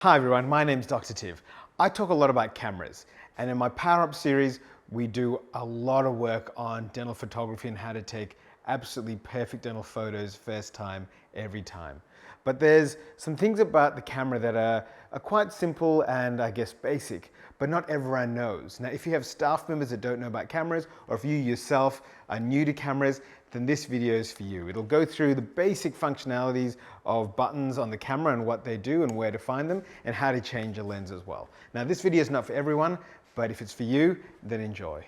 Hi everyone, my name's DrTiv. I talk a lot about cameras, and in my Power Up series we do a lot of work on dental photography and how to take absolutely perfect dental photos first time, every time. But there's some things about the camera that are quite simple and I guess basic, but not everyone knows. Now if you have staff members that don't know about cameras, or if you yourself are new to cameras, then this video is for you. It'll go through the basic functionalities of buttons on the camera and what they do and where to find them and how to change a lens as well. Now this video is not for everyone, but if it's for you, then enjoy.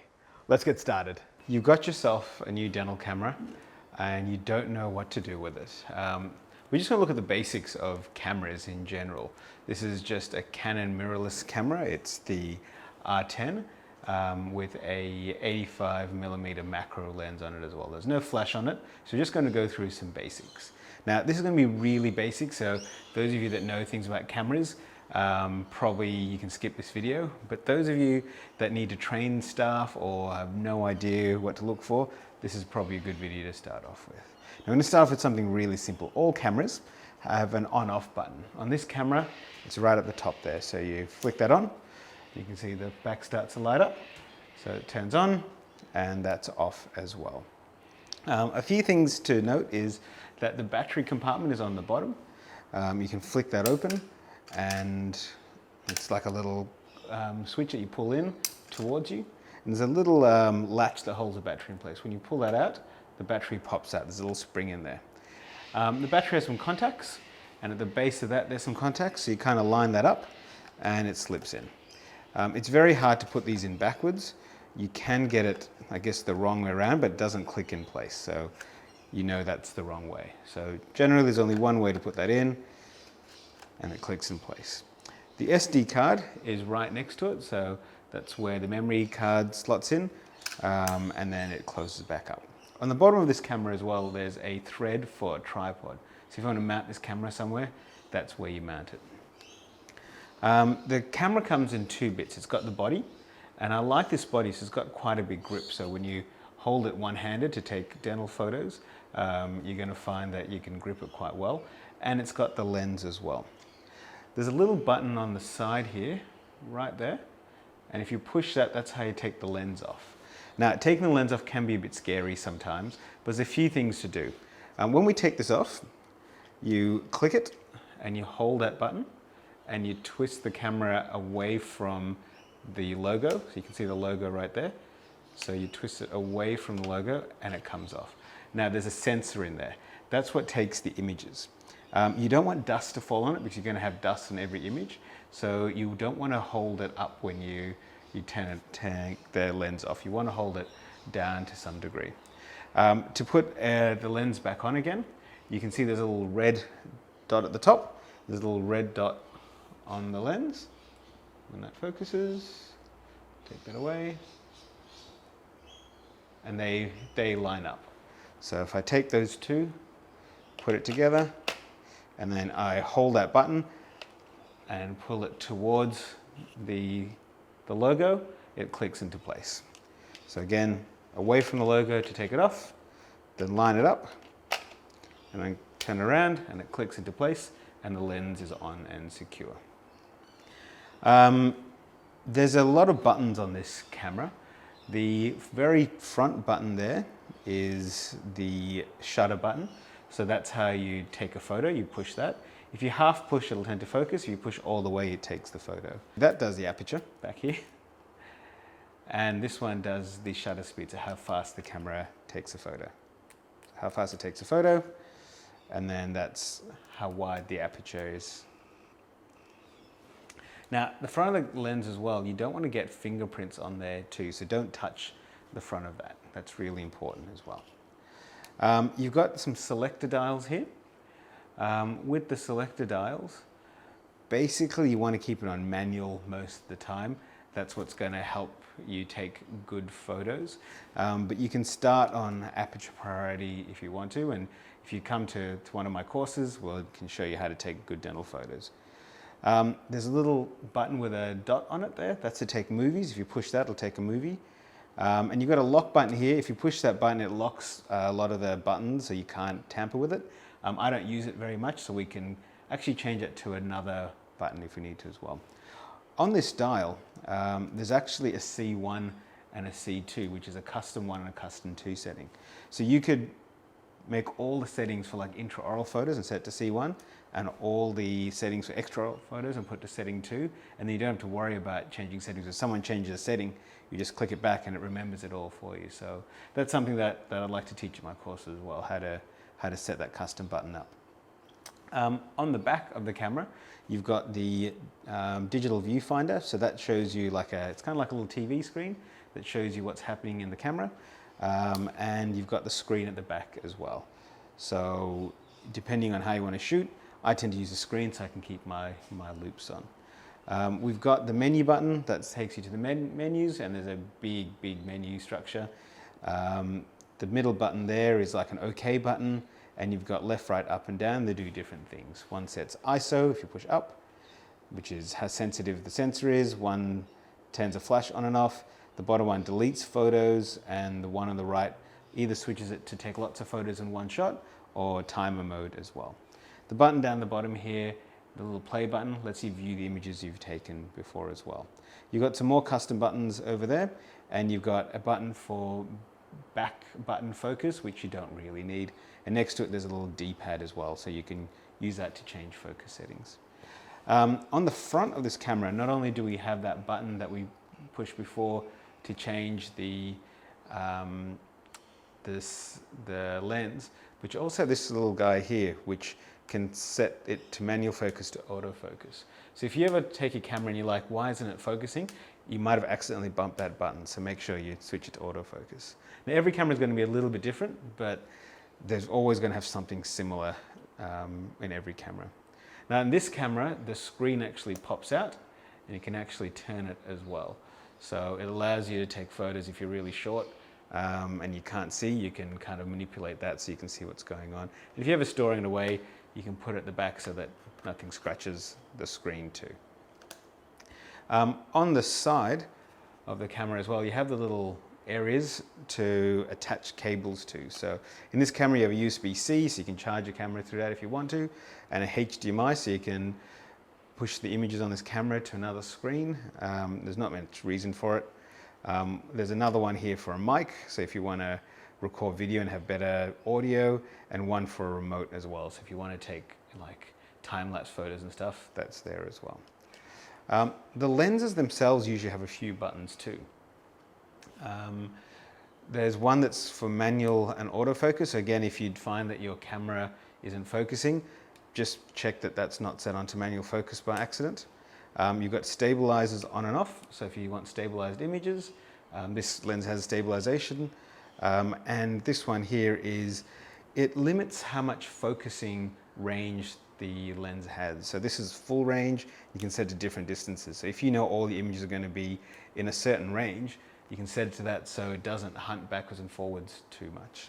Let's get started. You've got yourself a new dental camera and you don't know what to do with it. We're just going to look at the basics of cameras in general. This is just a Canon mirrorless camera. It's the R10. With a 85mm macro lens on it as well. There's no flash on it, so we're just going to go through some basics. Now this is going to be really basic, so those of you that know things about cameras, probably you can skip this video, but those of you that need to train staff or have no idea what to look for, this is probably a good video to start off with. Now I'm going to start off with something really simple. All cameras have an on-off button. On this camera, it's right at the top there, so you flick that on. You can see the back starts to light up, so it turns on and that's off as well. A few things to note is that the battery compartment is on the bottom. You can flick that open and it's like a little switch that you pull in towards you. And there's a little latch that holds the battery in place. When you pull that out, the battery pops out. There's a little spring in there. The battery has some contacts, and at the base of that there's some contacts, so you kind of line that up and it slips in. It's very hard to put these in backwards. You can get it, I guess, the wrong way around, but it doesn't click in place, so you know that's the wrong way. So generally there's only one way to put that in, and it clicks in place. The SD card is right next to it, so that's where the memory card slots in, and then it closes back up. On the bottom of this camera as well, there's a thread for a tripod. So if you want to mount this camera somewhere, that's where you mount it. The camera comes in two bits. It's got the body, and I like this body, so it's got quite a big grip, so when you hold it one-handed to take dental photos, you're going to find that you can grip it quite well, and it's got the lens as well. There's a little button on the side here, right there, and if you push that, that's how you take the lens off. Now, taking the lens off can be a bit scary sometimes, but there's a few things to do. When we take this off, you click it, and you hold that button, and you twist the camera away from the logo. So you can see the logo right there. So you twist it away from the logo and it comes off. Now there's a sensor in there. That's what takes the images. You don't want dust to fall on it because you're going to have dust on every image. So you don't want to hold it up when you take the lens off. You want to hold it down to some degree. To put the lens back on again, you can see there's a little red dot at the top. There's a little red dot on the lens. When that focuses, take that away, and they line up. So if I take those two, put it together, and then I hold that button and pull it towards the logo, it clicks into place. So again, away from the logo to take it off, then line it up, and then turn around and it clicks into place, and the lens is on and secure. There's a lot of buttons on this camera. The very front button there is the shutter button. So that's how you take a photo, you push that. If you half push, it'll tend to focus. If you push all the way, it takes the photo. That does the aperture back here. And this one does the shutter speed, so how fast the camera takes a photo. How fast it takes a photo, and then that's how wide the aperture is. Now, the front of the lens as well, you don't want to get fingerprints on there too, so don't touch the front of that. That's really important as well. You've got some selector dials here. With the selector dials, basically you want to keep it on manual most of the time. That's what's going to help you take good photos. But you can start on aperture priority if you want to, and if you come to one of my courses, well, it can show you how to take good dental photos. There's a little button with a dot on it there. That's to take movies. If you push that, it'll take a movie. And you've got a lock button here. If you push that button, it locks a lot of the buttons, so you can't tamper with it. I don't use it very much, so we can actually change it to another button if we need to as well. On this dial, there's actually a C1 and a C2, which is a custom 1 and a custom 2 setting. So you could make all the settings for like intraoral photos and set it to C1, and all the settings for extraoral photos and put to setting 2, and then you don't have to worry about changing settings. If someone changes a setting, you just click it back and it remembers it all for you. So that's something that I'd like to teach in my course as well, how to set that custom button up. On the back of the camera, you've got the digital viewfinder. So that shows you it's kind of like a little TV screen that shows you what's happening in the camera. And you've got the screen at the back as well. So depending on how you want to shoot, I tend to use the screen so I can keep my loops on. We've got the menu button that takes you to the menus, and there's a big menu structure. The middle button there is like an OK button, and you've got left, right, up and down. They do different things. One sets ISO if you push up, which is how sensitive the sensor is. One turns a flash on and off. The bottom one deletes photos, and the one on the right either switches it to take lots of photos in one shot or timer mode as well. The button down the bottom here, the little play button, lets you view the images you've taken before as well. You've got some more custom buttons over there, and you've got a button for back button focus, which you don't really need. And next to it, there's a little D-pad as well, so you can use that to change focus settings. On the front of this camera, not only do we have that button that we pushed before to change the lens, but you also have this little guy here, which can set it to manual focus to autofocus. So if you ever take a camera and you're like, why isn't it focusing? You might have accidentally bumped that button, so make sure you switch it to autofocus. Now every camera is going to be a little bit different, but there's always going to have something similar in every camera. Now in this camera, the screen actually pops out, and you can actually turn it as well. So it allows you to take photos if you're really short and you can't see. You can kind of manipulate that so you can see what's going on. And if you're ever storing it away, you can put it at the back so that nothing scratches the screen too. On the side of the camera as well, you have the little areas to attach cables to. So in this camera, you have a USB-C, so you can charge your camera through that if you want to, and a HDMI, so you can push the images on this camera to another screen. There's not much reason for it. There's another one here for a mic, so if you want to record video and have better audio, and one for a remote as well. So if you want to take like time-lapse photos and stuff, that's there as well. The lenses themselves usually have a few buttons too. There's one that's for manual and autofocus. Again, if you'd find that your camera isn't focusing, just check that that's not set onto manual focus by accident. You've got stabilizers on and off. So if you want stabilized images, this lens has stabilization. And this one here it limits how much focusing range the lens has. So this is full range. You can set to different distances. So if you know all the images are going to be in a certain range, you can set it to that so it doesn't hunt backwards and forwards too much.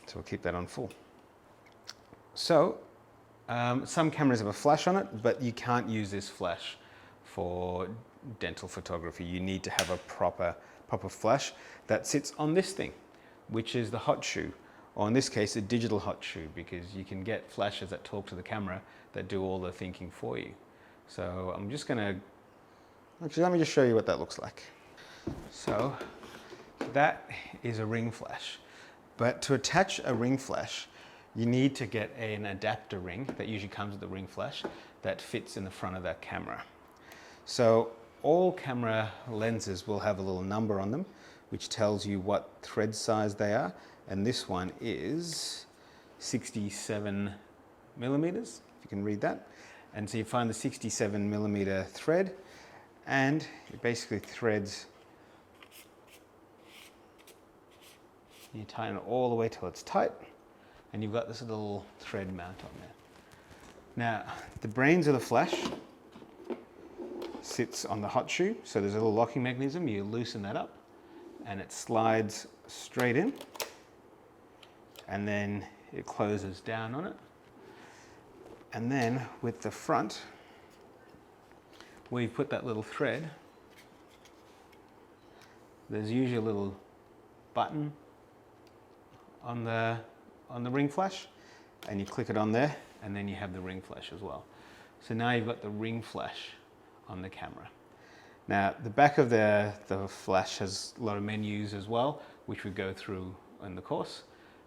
So we'll keep that on full. So some cameras have a flash on it, but you can't use this flash for dental photography. You need to have a proper flash that sits on this thing, which is the hot shoe, or in this case, a digital hot shoe, because you can get flashes that talk to the camera that do all the thinking for you. So I'm just gonna, actually let me just show you what that looks like. So that is a ring flash, but to attach a ring flash, you need to get an adapter ring that usually comes with the ring flash that fits in the front of that camera. So all camera lenses will have a little number on them, which tells you what thread size they are. And this one is 67 millimeters, if you can read that. And so you find the 67 millimeter thread, and it basically threads. You tighten it all the way till it's tight, and you've got this little thread mount on there. Now, the brains of the flash sits on the hot shoe, so there's a little locking mechanism. You loosen that up, and it slides straight in, and then it closes down on it. And then with the front, where you put that little thread, there's usually a little button on the ring flash, and you click it on there, and then you have the ring flash as well. So now you've got the ring flash on the camera. Now the back of the flash has a lot of menus as well, which we go through in the course.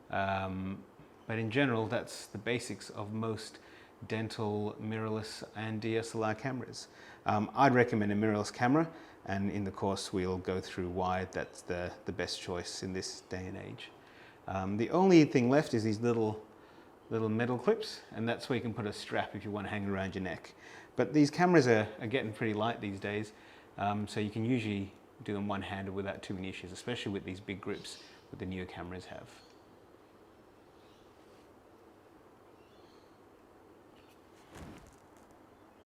But in general, that's the basics of most dental mirrorless and DSLR cameras. I'd recommend a mirrorless camera, and in the course we'll go through why that's the best choice in this day and age. The only thing left is these little metal clips, and that's where you can put a strap if you want to hang around your neck. But these cameras are getting pretty light these days, so you can usually do them one-handed without too many issues, especially with these big grips that the newer cameras have.